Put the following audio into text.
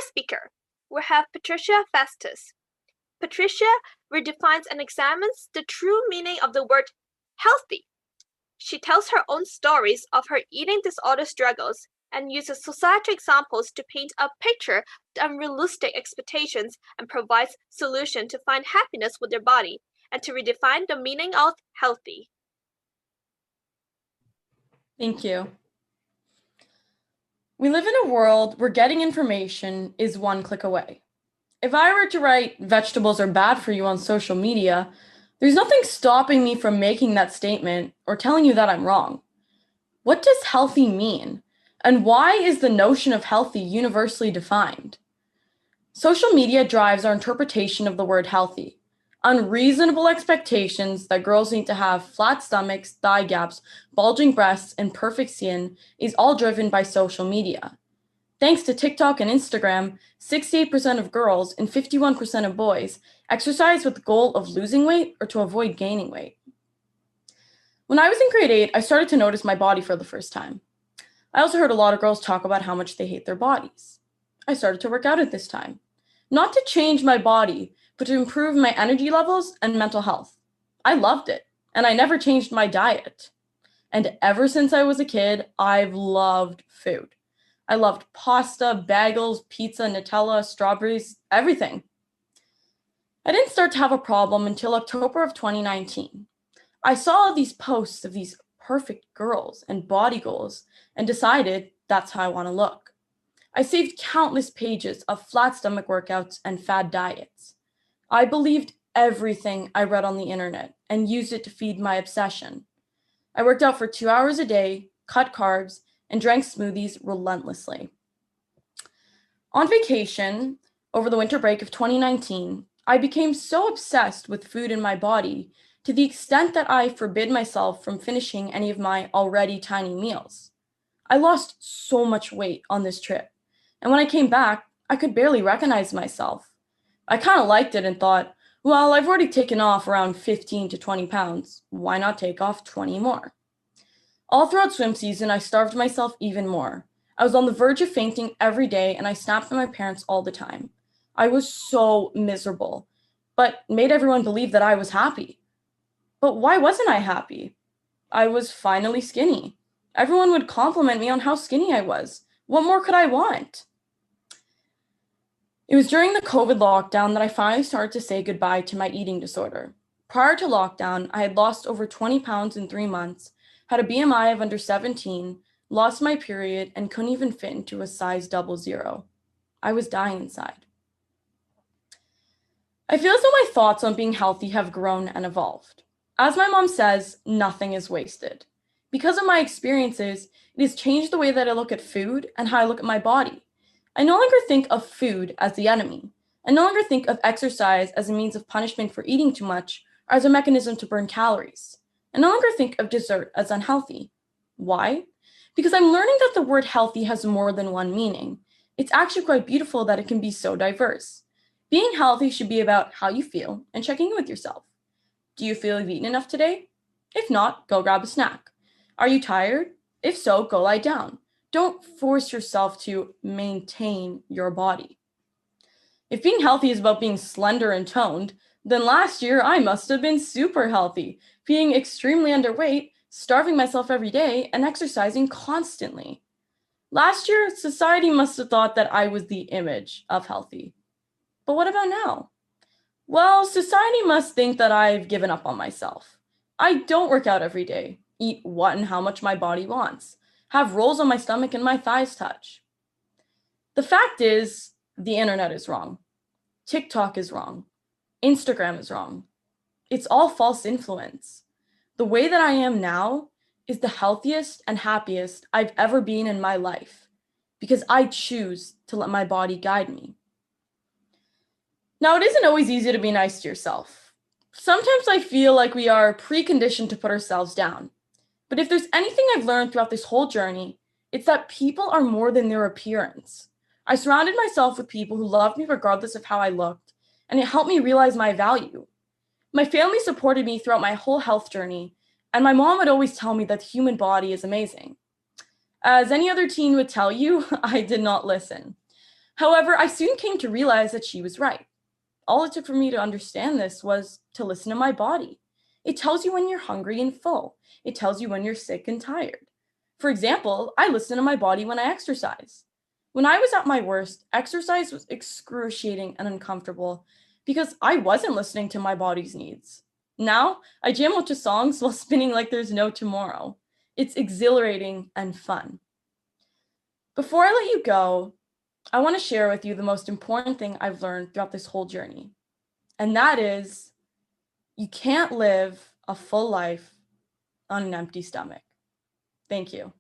first speaker, we have Patricia Vastis. Patricia redefines and examines the true meaning of the word healthy. She tells her own stories of her eating disorder struggles and uses societal examples to paint a picture of unrealistic expectations and provides solutions to find happiness with their body and to redefine the meaning of healthy. Thank you. We live in a world where getting information is one click away. If I were to write vegetables are bad for you on social media, there's nothing stopping me from making that statement or telling you that I'm wrong. What does healthy mean? And why is the notion of healthy universally defined? Social media drives our interpretation of the word healthy. Unreasonable expectations that girls need to have flat stomachs, thigh gaps, bulging breasts, and perfect skin is all driven by social media. Thanks to TikTok and Instagram, 68% of girls and 51% of boys exercise with the goal of losing weight or to avoid gaining weight. When I was in grade 8, I started to notice my body for the first time. I also heard a lot of girls talk about how much they hate their bodies. I started to work out at this time. Not to change my body, but to improve my energy levels and mental health. I loved it, and I never changed my diet. And ever since I was a kid, I've loved food. I loved pasta, bagels, pizza, Nutella, strawberries, everything. I didn't start to have a problem until October of 2019. I saw these posts of these perfect girls and body goals and decided that's how I want to look. I saved countless pages of flat stomach workouts and fad diets. I believed everything I read on the internet and used it to feed my obsession. I worked out for 2 hours a day, cut carbs, and drank smoothies relentlessly. On vacation, over the winter break of 2019, I became so obsessed with food in my body to the extent that I forbid myself from finishing any of my already tiny meals. I lost so much weight on this trip, and when I came back, I could barely recognize myself. I kind of liked it and thought, well, I've already taken off around 15 to 20 pounds. Why not take off 20 more? All throughout swim season, I starved myself even more. I was on the verge of fainting every day, and I snapped at my parents all the time. I was so miserable, but made everyone believe that I was happy. But why wasn't I happy? I was finally skinny. Everyone would compliment me on how skinny I was. What more could I want? It was during the COVID lockdown that I finally started to say goodbye to my eating disorder. Prior to lockdown, I had lost over 20 pounds in 3 months, had a BMI of under 17, lost my period, and couldn't even fit into a size 00. I was dying inside. I feel as though my thoughts on being healthy have grown and evolved. As my mom says, nothing is wasted. Because of my experiences, it has changed the way that I look at food and how I look at my body. I no longer think of food as the enemy. I no longer think of exercise as a means of punishment for eating too much or as a mechanism to burn calories. I no longer think of dessert as unhealthy. Why? Because I'm learning that the word healthy has more than one meaning. It's actually quite beautiful that it can be so diverse. Being healthy should be about how you feel and checking in with yourself. Do you feel you've eaten enough today? If not, go grab a snack. Are you tired? If so, go lie down. Don't force yourself to maintain your body. If being healthy is about being slender and toned, then last year I must have been super healthy, being extremely underweight, starving myself every day, and exercising constantly. Last year, society must have thought that I was the image of healthy. But what about now? Well, society must think that I've given up on myself. I don't work out every day, eat what and how much my body wants, have rolls on my stomach and my thighs touch. The fact is, the internet is wrong. TikTok is wrong. Instagram is wrong. It's all false influence. The way that I am now is the healthiest and happiest I've ever been in my life because I choose to let my body guide me. Now, it isn't always easy to be nice to yourself. Sometimes I feel like we are preconditioned to put ourselves down. But if there's anything I've learned throughout this whole journey, it's that people are more than their appearance. I surrounded myself with people who loved me regardless of how I looked, and it helped me realize my value. My family supported me throughout my whole health journey, and my mom would always tell me that the human body is amazing. As any other teen would tell you, I did not listen. However, I soon came to realize that she was right. All it took for me to understand this was to listen to my body. It tells you when you're hungry and full. It tells you when you're sick and tired. For example, I listen to my body when I exercise. When I was at my worst, exercise was excruciating and uncomfortable because I wasn't listening to my body's needs. Now, I jam out to songs while spinning like there's no tomorrow. It's exhilarating and fun. Before I let you go, I want to share with you the most important thing I've learned throughout this whole journey. And that is, you can't live a full life on an empty stomach. Thank you.